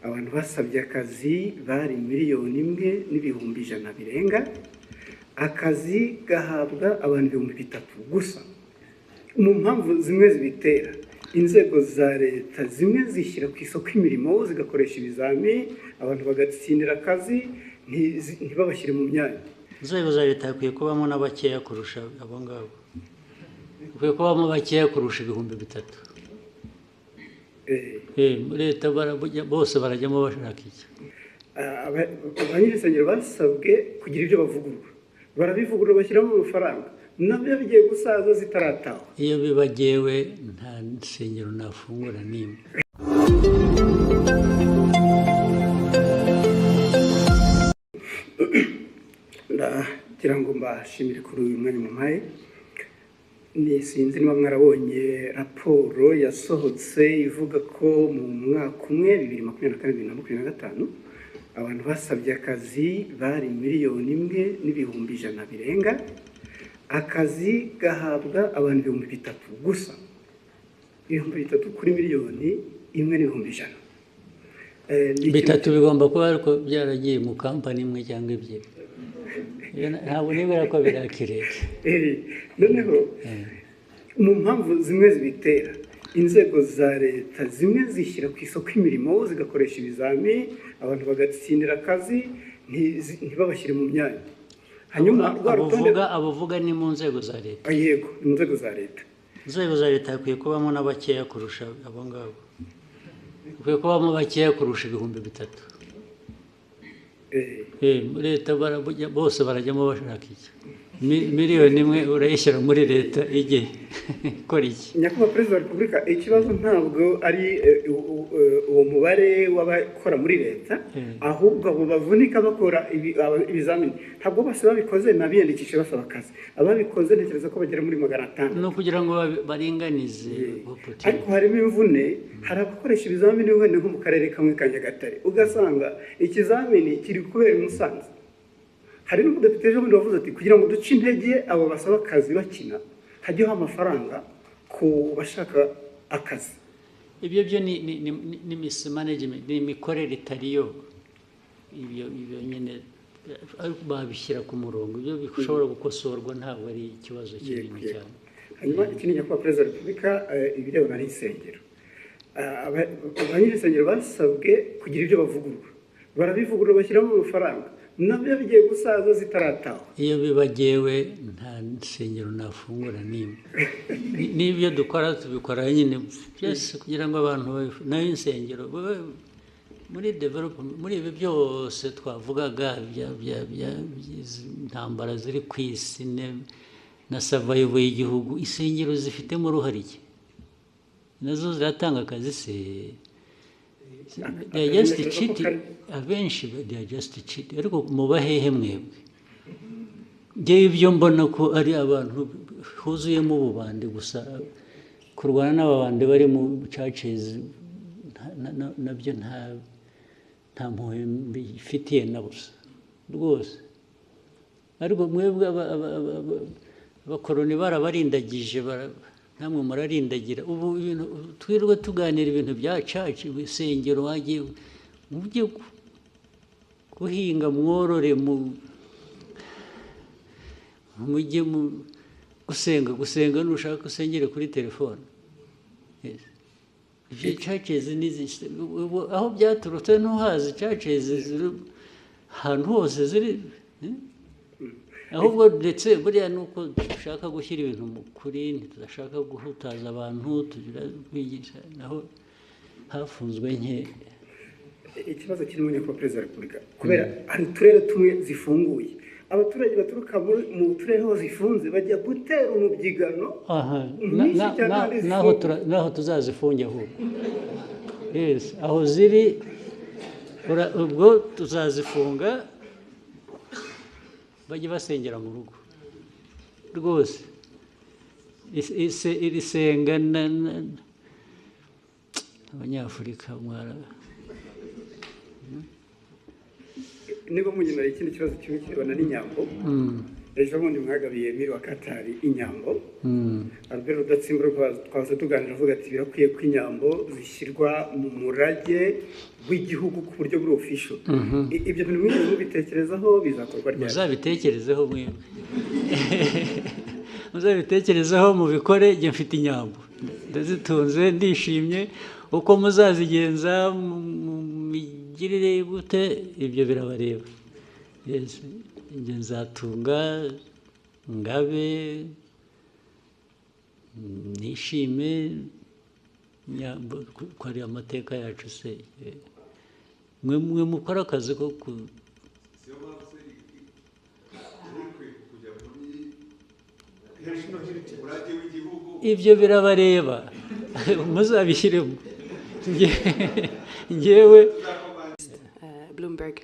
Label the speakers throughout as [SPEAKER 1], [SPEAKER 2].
[SPEAKER 1] abantu basabye akazi bari 1,100,000 birenga, akazi gahabwa abantu 3,000 gusa. Mu mpamvu zimwe zibitera, inzego za leta zimwe zishyira ku isoko imirimo zigakoresha ibizami, abantu bagatsindira akazi ntibabashyire mu myanya.
[SPEAKER 2] Inzego za leta hakwiye kubamo n'abakeya kurusha abo ngabo, hakwiye kubamo bakeya kurusha 3,000. Leta bose barajyamo bashaka iki?
[SPEAKER 1] Abanyirinsengero basabwe kugira ibyo bavugurura, barabivugurura bashyiramo amafaranga, nabyo bigiye gusaza zitarataha.
[SPEAKER 2] Iyo bibagewe nta nsengero nafungura nimwe.
[SPEAKER 1] Ndagira ngo mbashimire kuri uyu mwanya mumpaye. Sinzi niba mwarabonye raporo yasohotse ivuga ko mu mwaka umwe 2024-2025 abantu basabye akazi bari 1,100,000 birenga, akazi gahabwa abantu 3,000 gusa. 3,000 kuri 1,100,000.
[SPEAKER 2] Bitatu bigomba kuba ariko byaragiye mu kampani imwe cyangwa ebyiri. Ntabwo nibera ko birakireka.
[SPEAKER 1] Noneho mu mpamvu zimwe zibitera, inzego za leta zimwe zishyira ku isoko imirimo zigakoresha ibizami, abantu bagatsindira akazi ntibabashyire mu myanya. Hanyuma
[SPEAKER 2] abavuga ni mu nzego za leta.
[SPEAKER 1] Yego, mu nzego za leta.
[SPEAKER 2] Inzego za leta hakwiye kubamo n'abakeya kurusha abo ngabo, hakwiye kubamo bakeya kurusha 3,000. Leta bose barajyamo bashaka iki? 1,000,000 urayishyira muri leta ijye ikora iki?
[SPEAKER 1] Nyakubahwa Perezida wa Repubulika, ikibazo ntabwo ari uwo mubare w'abakora muri leta, ahubwo abo bavunika bakora ibizamini ntabwo bose babikoze n'abiyandikisha basaba akazi. Ababikoze ntekereza ko bagera muri 500.
[SPEAKER 2] No kugira ngo baringanize.
[SPEAKER 1] Ariko harimo imvune, hari abakoresha ibizamini wenda nko mu karere kamwe ka Nyagatare, ugasanga ikizamini kiri kubera i Musanze. Hari n'umudepite ejo bundi wavuze ati kugira ngo duce intege abo basaba akazi bakina, hajyeho amafaranga ku bashaka akazi.
[SPEAKER 2] Ibyo ni mismanagement, ni imikorere itariyo. Ibyo nyine babishyira ku murongo, ibyo bishobora gukosorwa, ntabwo ari ikibazo kinini cyane.
[SPEAKER 1] Hanyuma ikindi Nyakubahwa Perezida wa Repubulika, ibirebana n'insengero, abanyirinsengero basabwe kugira ibyo bavugurura, barabivugurura bashyiramo amafaranga, nabyo bigiye gusaza zitarataha. Iyo
[SPEAKER 2] bibagewe nta nsengero nafungura nimwe. N'ibyo dukora tubikora nyine byose kugira ngo abantu nayo insengero muri development, muri ibi byose twavugaga intambara ziri ku isi na survival y'igihugu, insengero zifitemo uruhare iki? Nazo ziratanga akazi se? They are just cheating. Abenshi they are just cheating. Ariko mubahehe mwebwe? Ngewe ibyo mbona ko ari abantu huzuyemo ububande gusa, kurwana n'ababande bari mu churches nabyo nta mpuhwe mbifitiye na busa rwose. Ariko mwebwe abakoroni barabarindagije, namwe murarindagira. Ubu ibintu twirwe tuganira ibintu bya church, ibisengero, wagiye mujye guhinga, mworore, mujye gusenga nushaka usengere kuri telefone. Ibyo churches aho byaturutse ntuhazi. Churches ziri ahantu hose ziri, ahubwo ndetse buriya nuko dushaka gushyira ibintu mu kuri, ntidashaka guhutaza abantu, tugira kwigisha, naho hafunzwe nke.
[SPEAKER 1] Ikibazo kirimo Nyakubahwa Perezida wa Repubulika, kubera hari uturere tumwe zifunguye, abaturage baturuka mu turere aho zifunze bajya gutera umubyigano.
[SPEAKER 2] Naho tuzazifunge ahubwo. Yes, aho ziri ubwo tuzazifunga, bajye basengera mu rugo rwose. Iri senga abanyafurika
[SPEAKER 1] niba munyemera ikindi kibazo kimwe kirebana n'inyambo. ejo bundi mwagabiye miri wa Katari inyambo Albert Rudatsimbura twaza tuganira avuga ati birakwiye ko inyambo zishyirwa mu murage w'igihugu ku buryo buri official ibyo bintu mwese mubitekerezaho bizakorwa ryari
[SPEAKER 2] muzabitekerezeho mwebwe muzabitekerezaho mubikore njye mfite inyambo ndazitunze ndishimye uko muzazigenza migirire gute ibyo birabareba yes njye nzatunga ngabe nishime nyambo ko ari amateka yacu se mwe mukora akazi ko ibyo birabareba muzabishyiremo njyewe
[SPEAKER 3] Bloomberg.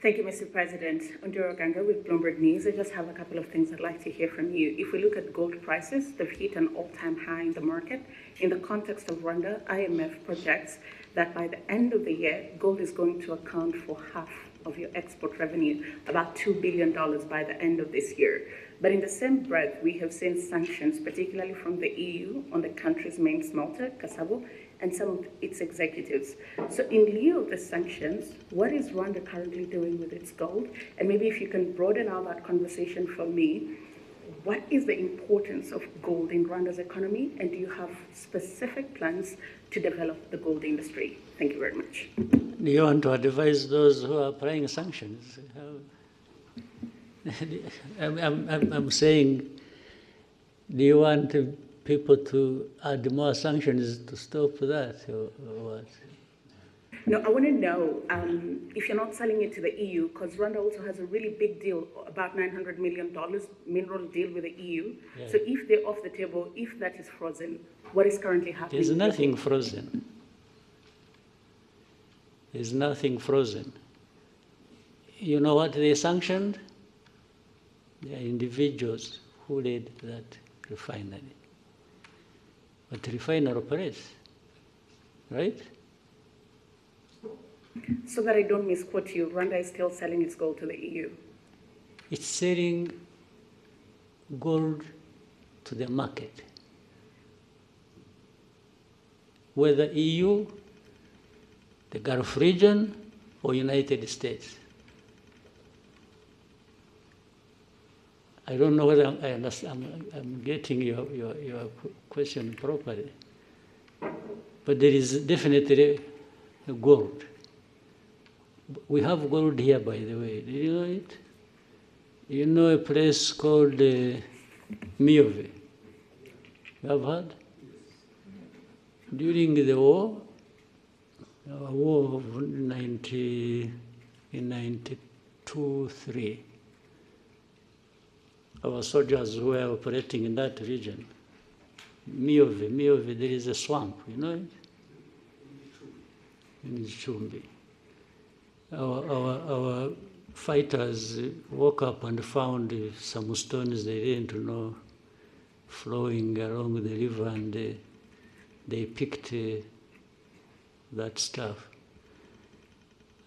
[SPEAKER 4] Thank you, Mr. President. Ondiro Ganga with Bloomberg News. I just have a couple of things I'd like to hear from you. If we look at gold prices, they've hit an all-time high in the market. In the context of Rwanda, IMF projects that by the end of the year, gold is going to account for half of your export revenue, about $2 billion by the end of this year. But in the same breath, we have seen sanctions, particularly from the EU, on the country's main smelter, Kasabo, and some of its executives. So in lieu of the sanctions, what is Rwanda currently doing with its gold? And maybe if you can broaden out that conversation for me, what is the importance of gold in Rwanda's economy? And do you have specific plans to develop the gold industry? Thank you very much.
[SPEAKER 2] Do you want to advise those who are applying sanctions? I'm saying, do you want people to add more sanctions to stop that, or what?
[SPEAKER 4] No, I want to know if you're not selling it to the EU, because Rwanda also has a really big deal, about $900 million mineral deal with the EU. Yeah. So if they're off the table, if that is frozen, what is currently happening?
[SPEAKER 2] There's nothing frozen. There's nothing frozen. You know what they sanctioned? They are individuals who led that refinery. But the refinery operates, right?
[SPEAKER 4] So that I don't misquote you, Rwanda is still selling its gold to the EU.
[SPEAKER 2] It's selling gold to the market. Whether EU, the Gulf region, or United States. I don't know whether I understand, I'm getting your question properly. But there is definitely gold. We have gold here, by the way. Do you know it? You know a place called Miove? You have heard? During the war of 1992-3, our soldiers who were operating in that region, Miove, there is a swamp, you know it? In Chumbi. Our fighters woke up and found some stones they didn't know flowing along the river, and they picked that stuff.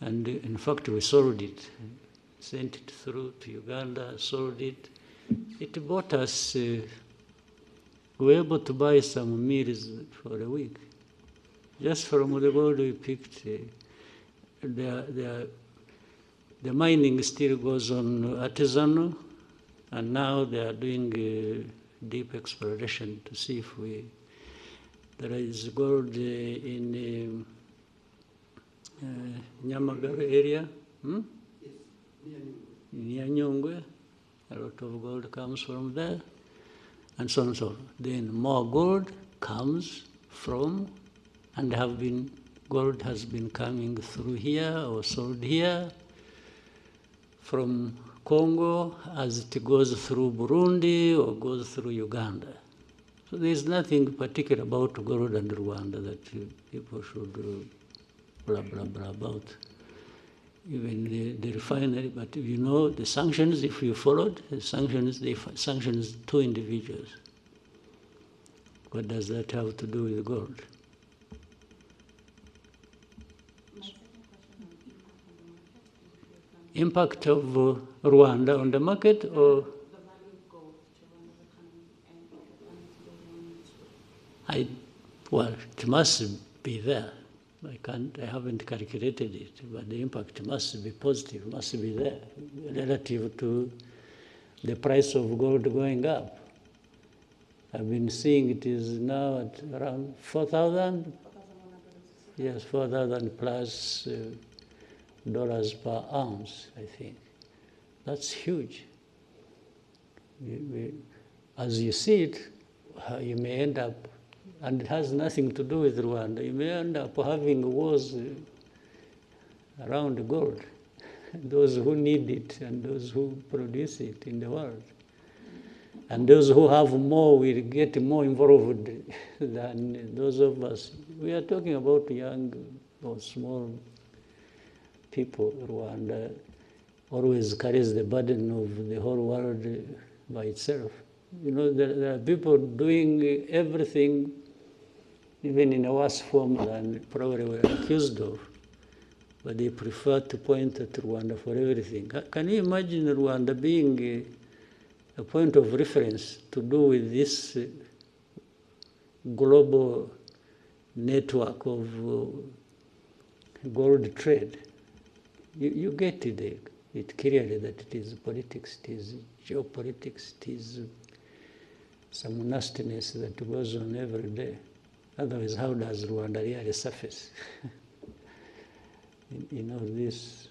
[SPEAKER 2] And in fact, we sold it, sent it through to Uganda, sold it. It bought us, we were able to buy some meals for a week. Just from the gold we picked. The mining still goes on artisanal, and now they are doing deep exploration to see if there is gold in Nyamagabe area, near Nyungwe. A lot of gold comes from there, and so on and so on. Then more gold comes from, and gold has been coming through here or sold here from Congo as it goes through Burundi or goes through Uganda. So there's nothing particular about gold and Rwanda that people should blah, blah, blah about. Even the refinery, but you know the sanctions, if you followed, the sanctions, they sanctions two individuals. What does that have to do with gold? impact of Rwanda on the market, or well, it must be there. I haven't calculated it, but the impact must be positive, must be there relative to the price of gold going up. I've been seeing it is now at around 4,000. Yes, 4,000 plus dollars per ounce, I think. That's huge. As you see it, you may end up, and it has nothing to do with Rwanda, you may end up having wars around gold, those who need it and those who produce it in the world. And those who have more will get more involved than those of us. We are talking about young or small people. Rwanda always carries the burden of the whole world by itself. You know, there are people doing everything, even in a worse form than probably we're accused of, but they prefer to point at Rwanda for everything. Can you imagine Rwanda being a point of reference to do with this global network of gold trade? You get it clearly that it is politics, it is geopolitics, it is some nastiness that goes on every day. Otherwise, how does Rwanda really surface in all this?